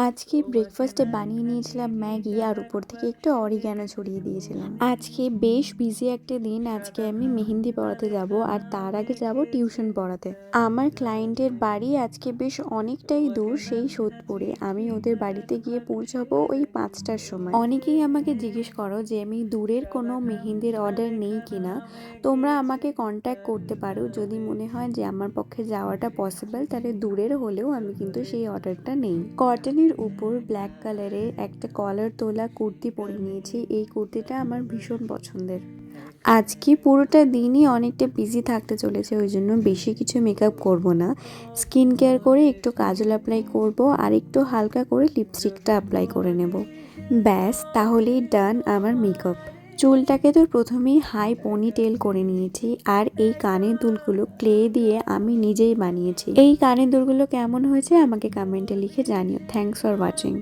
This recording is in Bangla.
আজকে ব্রেকফাস্টে বানিয়ে নিয়েছিলাম ম্যাগি আর উপর থেকে একটু অরিগ্যানো ছড়িয়ে দিয়েছিলাম। আজকে বেশ বিজি একটা দিন। আজকে আমি মেহেন্দি পড়াতে যাব আর তার আগে যাব টিউশন পড়াতে। আমার ক্লায়েন্টের বাড়ি আজকে বেশ অনেকটাই দূর, সেই সোদপুরে। আমি ওদের বাড়িতে গিয়ে পৌঁছাবো ওই 5টার সময়। অনেকেই আমাকে জিজ্ঞেস করো যে আমি দূরের কোনো মেহেন্দির অর্ডার নেই কিনা। তোমরা আমাকে কন্ট্যাক্ট করতে পারো যদি মনে হয় যে আমার পক্ষে যাওয়াটা পসিবল, তাহলে দূরের হলেও আমি কিন্তু সেই অর্ডারটা নেই। কটনের উপর ব্ল্যাক কালারের একটা কলার তোলা কুর্তি পরে নিয়েছি। এই কুর্তিটা আমার ভীষণ পছন্দের। আজকে পুরোটা দিনই অনেকটা বিজি থাকতে চলেছে, ওই জন্য বেশি কিছু মেকআপ করব না। স্কিন কেয়ার করে একটু কাজল অ্যাপ্লাই করব আর একটু হালকা করে লিপস্টিকটা অ্যাপ্লাই করে নেব। ব্যাস, তাহলেই ডান আমার মেকআপ। চুলটাকে তো প্রথমেই হাই পনিটেল করে নিয়েছি আর এই কানের দুলগুলো ক্লে দিয়ে আমি নিজেই বানিয়েছি। এই কানের দুলগুলো কেমন হয়েছে আমাকে কমেন্টে লিখে জানিও। Thanks for watching.